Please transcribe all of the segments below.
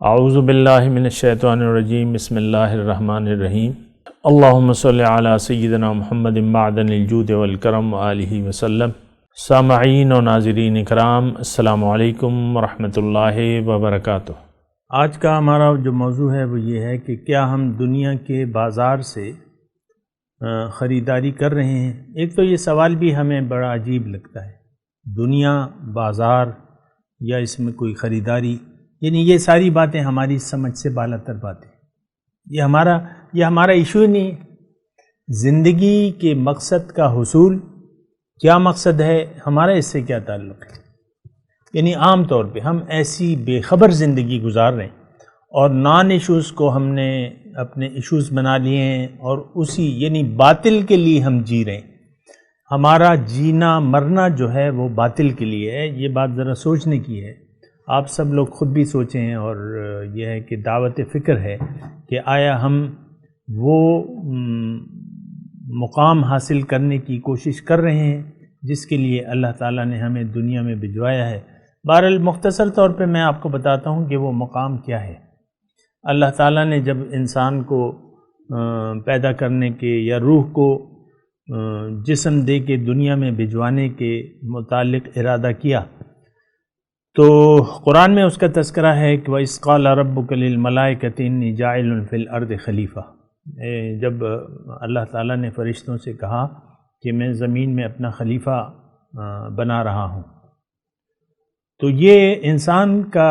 اعوذ باللہ من الشیطان الرجیم بسم اللہ الرحمن الرحیم اللہم صلی علی سیدنا محمد معدن الجود والکرم وآلہ وسلم۔ سامعین و ناظرین اکرام، السلام علیکم ورحمۃ اللہ وبرکاتہ۔ آج کا ہمارا جو موضوع ہے وہ یہ ہے کہ کیا ہم دنیا کے بازار سے خریداری کر رہے ہیں۔ ایک تو یہ سوال بھی ہمیں بڑا عجیب لگتا ہے، دنیا، بازار یا اس میں کوئی خریداری، یعنی یہ ساری باتیں ہماری سمجھ سے بالا تر باتیں، یہ ہمارا ایشو نہیں ہے۔ زندگی کے مقصد کا حصول، کیا مقصد ہے ہمارا، اس سے کیا تعلق ہے؟ یعنی عام طور پہ ہم ایسی بے خبر زندگی گزار رہے ہیں اور نان ایشوز کو ہم نے اپنے ایشوز بنا لیے ہیں اور اسی یعنی باطل کے لیے ہم جی رہے ہیں۔ ہمارا جینا مرنا جو ہے وہ باطل کے لیے ہے۔ یہ بات ذرا سوچنے کی ہے، آپ سب لوگ خود بھی سوچیں، اور یہ ہے کہ دعوت فکر ہے کہ آیا ہم وہ مقام حاصل کرنے کی کوشش کر رہے ہیں جس کے لیے اللہ تعالیٰ نے ہمیں دنیا میں بھجوایا ہے۔ بہرحال مختصر طور پہ میں آپ کو بتاتا ہوں کہ وہ مقام کیا ہے۔ اللہ تعالیٰ نے جب انسان کو پیدا کرنے کے یا روح کو جسم دے کے دنیا میں بھجوانے کے متعلق ارادہ کیا تو قرآن میں اس کا تذکرہ ہے کہ وَإِذْ قَالَ رَبُّكَ لِلْمَلَائِكَةِ إِنِّي جَاعِلٌ فِي الْأَرْضِ خلیفہ، جب اللہ تعالیٰ نے فرشتوں سے کہا کہ میں زمین میں اپنا خلیفہ بنا رہا ہوں، تو یہ انسان کا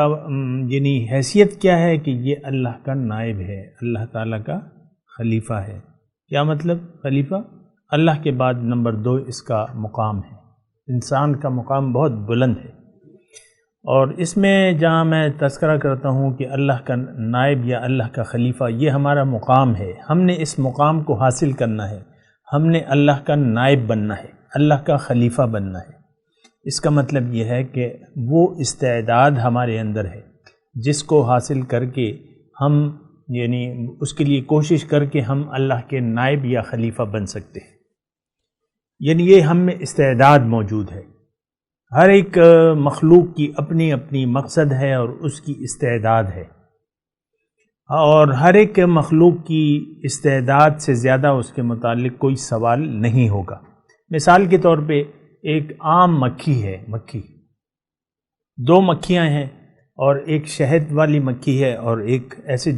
یعنی حیثیت کیا ہے کہ یہ اللہ کا نائب ہے، اللہ تعالیٰ کا خلیفہ ہے۔ کیا مطلب خلیفہ؟ اللہ کے بعد نمبر 2 اس کا مقام ہے۔ انسان کا مقام بہت بلند ہے، اور اس میں جہاں میں تذکرہ کرتا ہوں کہ اللہ کا نائب یا اللہ کا خلیفہ، یہ ہمارا مقام ہے۔ ہم نے اس مقام کو حاصل کرنا ہے، ہم نے اللہ کا نائب بننا ہے، اللہ کا خلیفہ بننا ہے۔ اس کا مطلب یہ ہے کہ وہ استعداد ہمارے اندر ہے جس کو حاصل کر کے ہم یعنی اس کے لیے کوشش کر کے ہم اللہ کے نائب یا خلیفہ بن سکتے ہیں۔ یعنی یہ ہم میں استعداد موجود ہے۔ ہر ایک مخلوق کی اپنی اپنی مقصد ہے اور اس کی استعداد ہے، اور ہر ایک مخلوق کی استعداد سے زیادہ اس کے متعلق کوئی سوال نہیں ہوگا۔ مثال کے طور پہ ایک عام مکھی ہے، مکھی 2 مکھیاں ہیں، اور ایک شہد والی مکھی ہے اور ایک ایسے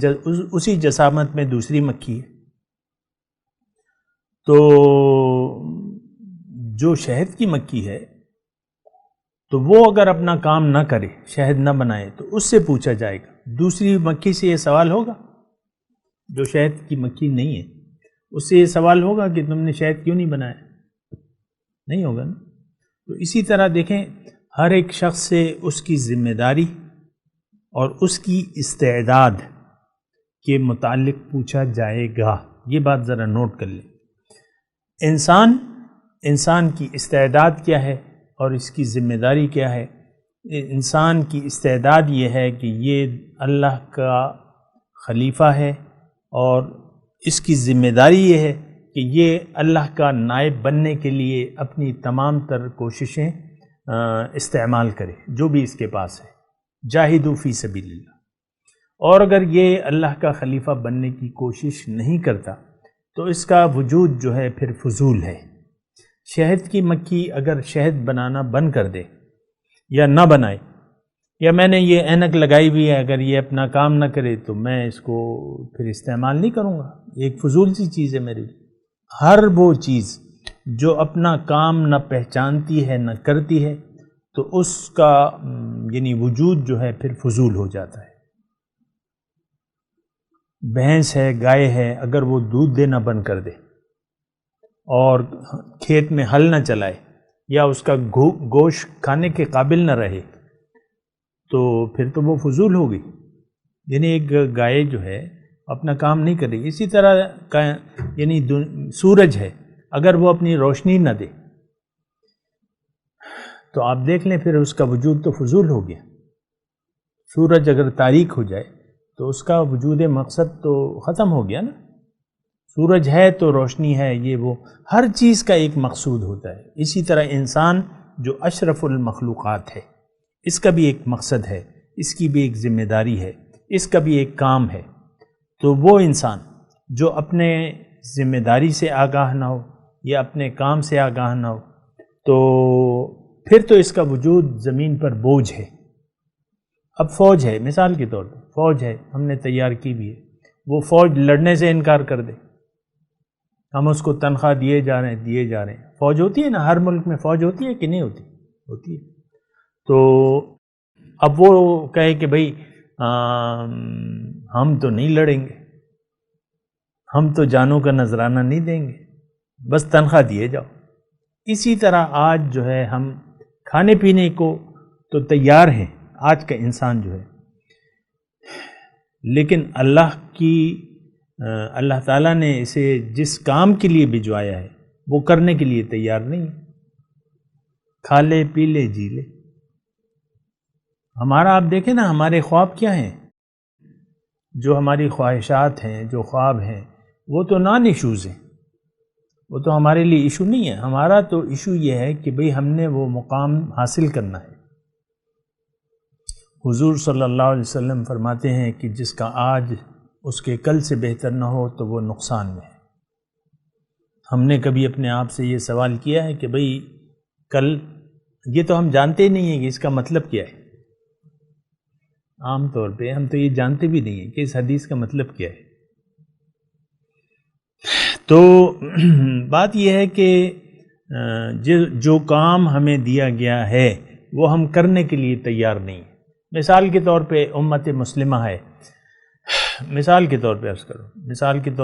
اسی جسامت میں دوسری مکھی ہے۔ تو جو شہد کی مکھی ہے تو وہ اگر اپنا کام نہ کرے، شہد نہ بنائے، تو اس سے پوچھا جائے گا۔ دوسری مکھی سے یہ سوال ہوگا جو شہد کی مکھی نہیں ہے، اس سے یہ سوال ہوگا کہ تم نے شہد کیوں نہیں بنایا؟ نہیں ہوگا نا۔ تو اسی طرح دیکھیں، ہر ایک شخص سے اس کی ذمہ داری اور اس کی استعداد کے متعلق پوچھا جائے گا۔ یہ بات ذرا نوٹ کر لیں۔ انسان کی استعداد کیا ہے اور اس کی ذمہ داری کیا ہے؟ انسان کی استعداد یہ ہے کہ یہ اللہ کا خلیفہ ہے، اور اس کی ذمہ داری یہ ہے کہ یہ اللہ کا نائب بننے کے لیے اپنی تمام تر کوششیں استعمال کرے جو بھی اس کے پاس ہے۔ جاہدوا فی سبیل اللہ۔ اور اگر یہ اللہ کا خلیفہ بننے کی کوشش نہیں کرتا تو اس کا وجود جو ہے پھر فضول ہے۔ شہد کی مکھی اگر شہد بنانا بند کر دے یا نہ بنائے، یا میں نے یہ اینک لگائی ہوئی ہے، اگر یہ اپنا کام نہ کرے تو میں اس کو پھر استعمال نہیں کروں گا، ایک فضول سی چیز ہے میرے لیے۔ ہر وہ چیز جو اپنا کام نہ پہچانتی ہے نہ کرتی ہے تو اس کا یعنی وجود جو ہے پھر فضول ہو جاتا ہے۔ بھینس ہے، گائے ہے، اگر وہ دودھ دینا بند کر دے اور کھیت میں ہل نہ چلائے یا اس کا گوشت کھانے کے قابل نہ رہے تو پھر تو وہ فضول ہو گئی۔ یعنی ایک گائے جو ہے اپنا کام نہیں کرے گی۔ اسی طرح یعنی سورج ہے، اگر وہ اپنی روشنی نہ دے تو آپ دیکھ لیں پھر اس کا وجود تو فضول ہو گیا۔ سورج اگر تاریک ہو جائے تو اس کا وجود مقصد تو ختم ہو گیا نا۔ سورج ہے تو روشنی ہے، یہ وہ ہر چیز کا ایک مقصود ہوتا ہے۔ اسی طرح انسان جو اشرف المخلوقات ہے، اس کا بھی ایک مقصد ہے، اس کی بھی ایک ذمہ داری ہے، اس کا بھی ایک کام ہے. تو وہ انسان جو اپنے ذمہ داری سے آگاہ نہ ہو یا اپنے کام سے آگاہ نہ ہو تو پھر تو اس کا وجود زمین پر بوجھ ہے. اب فوج ہے، مثال کے طور پر فوج ہے، ہم نے تیار کی بھی ہے، وہ فوج لڑنے سے انکار کر دے، ہم اس کو تنخواہ دیے جا رہے ہیں. فوج ہوتی ہے نا، ہر ملک میں فوج ہوتی ہے کہ نہیں ہوتی؟ ہوتی ہے. تو اب وہ کہے کہ بھئی ہم تو نہیں لڑیں گے، ہم تو جانوں کا نذرانہ نہیں دیں گے، بس تنخواہ دیے جاؤ. اسی طرح آج جو ہے ہم کھانے پینے کو تو تیار ہیں آج کا انسان جو ہے، لیکن اللہ تعالیٰ نے اسے جس کام کے لیے بھجوایا ہے وہ کرنے کے لیے تیار نہیں ہے. کھا لے پی لے جی لے. ہمارا آپ دیکھیں نا، ہمارے خواب کیا ہیں؟ جو ہماری خواہشات ہیں، جو خواب ہیں، وہ تو نان ایشوز ہیں، وہ تو ہمارے لیے ایشو نہیں ہے. ہمارا تو ایشو یہ ہے کہ بھئی ہم نے وہ مقام حاصل کرنا ہے. حضور صلی اللہ علیہ وسلم فرماتے ہیں کہ جس کا آج اس کے کل سے بہتر نہ ہو تو وہ نقصان میں ہے. ہم نے کبھی اپنے آپ سے یہ سوال کیا ہے کہ بھئی کل، یہ تو ہم جانتے ہی نہیں ہیں کہ اس کا مطلب کیا ہے. عام طور پہ ہم تو یہ جانتے بھی نہیں ہیں کہ اس حدیث کا مطلب کیا ہے. تو بات یہ ہے کہ جو کام ہمیں دیا گیا ہے وہ ہم کرنے کے لیے تیار نہیں ہیں. مثال کے طور پہ امت مسلمہ ہے، مثال کے طور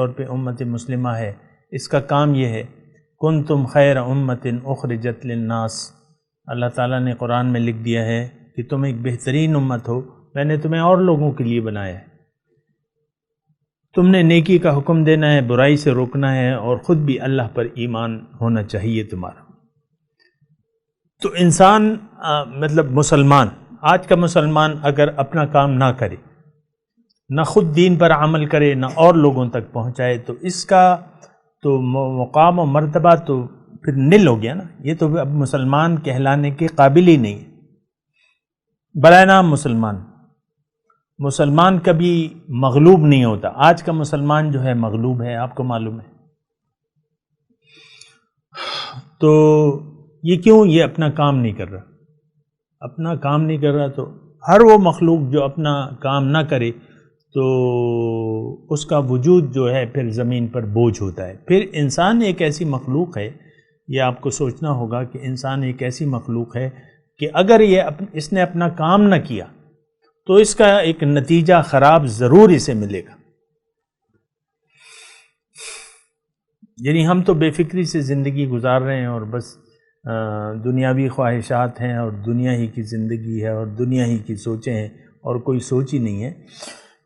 پہ امت مسلمہ ہے، اس کا کام یہ ہے کنتم خیر امت اخرجت للناس. اللہ تعالیٰ نے قرآن میں لکھ دیا ہے کہ تم ایک بہترین امت ہو، میں نے تمہیں اور لوگوں کے لیے بنایا ہے. تم نے نیکی کا حکم دینا ہے، برائی سے روکنا ہے، اور خود بھی اللہ پر ایمان ہونا چاہیے تمہارا. تو انسان مطلب مسلمان، آج کا مسلمان اگر اپنا کام نہ کرے، نہ خود دین پر عمل کرے، نہ اور لوگوں تک پہنچائے، تو اس کا تو مقام و مرتبہ تو پھر نل ہو گیا نا. یہ تو اب مسلمان کہلانے کے قابل ہی نہیں ہے. برائے نام مسلمان کبھی مغلوب نہیں ہوتا. آج کا مسلمان جو ہے مغلوب ہے، آپ کو معلوم ہے. تو یہ کیوں؟ یہ اپنا کام نہیں کر رہا. تو ہر وہ مخلوق جو اپنا کام نہ کرے تو اس کا وجود جو ہے پھر زمین پر بوجھ ہوتا ہے. پھر انسان ایک ایسی مخلوق ہے، یہ آپ کو سوچنا ہوگا کہ انسان ایک ایسی مخلوق ہے کہ اگر اس نے اپنا کام نہ کیا تو اس کا ایک نتیجہ خراب ضرور اسے ملے گا. یعنی ہم تو بے فکری سے زندگی گزار رہے ہیں اور بس دنیاوی خواہشات ہیں اور دنیا ہی کی زندگی ہے اور دنیا ہی کی سوچیں ہیں اور کوئی سوچ ہی نہیں ہے.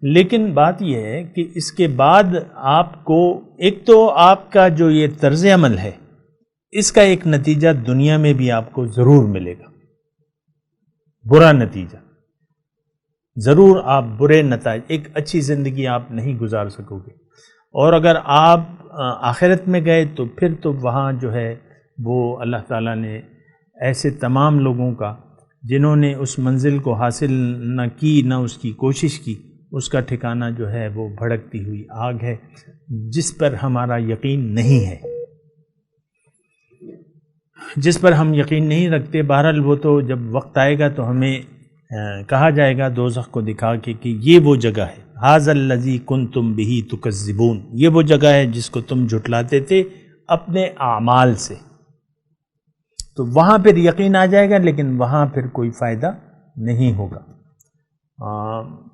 لیکن بات یہ ہے کہ اس کے بعد آپ کو ایک تو آپ کا جو یہ طرز عمل ہے اس کا ایک نتیجہ دنیا میں بھی آپ کو ضرور ملے گا، برا نتیجہ ضرور. آپ برے نتائج، ایک اچھی زندگی آپ نہیں گزار سکو گے. اور اگر آپ آخرت میں گئے تو پھر تو وہاں جو ہے وہ اللہ تعالیٰ نے ایسے تمام لوگوں کا جنہوں نے اس منزل کو حاصل نہ کی، نہ اس کی کوشش کی، اس کا ٹھکانہ جو ہے وہ بھڑکتی ہوئی آگ ہے جس پر ہمارا یقین نہیں ہے، جس پر ہم یقین نہیں رکھتے. بہرحال وہ تو جب وقت آئے گا تو ہمیں کہا جائے گا دوزخ کو دکھا کے کہ یہ وہ جگہ ہے، ھذا الذی کنتم بہ تکذبون، یہ وہ جگہ ہے جس کو تم جھٹلاتے تھے اپنے اعمال سے. تو وہاں پھر یقین آ جائے گا، لیکن وہاں پھر کوئی فائدہ نہیں ہوگا.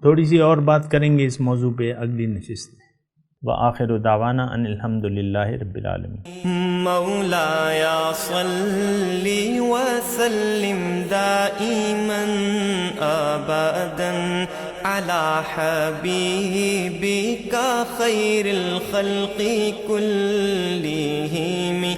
تھوڑی سی اور بات کریں گے اس موضوع پہ اگلی نشست میں. وآخر دعوانا ان الحمدللہ رب العالمین. مولاي صل وسلم دائما ابدا على حبيبك خير الخلق كلهم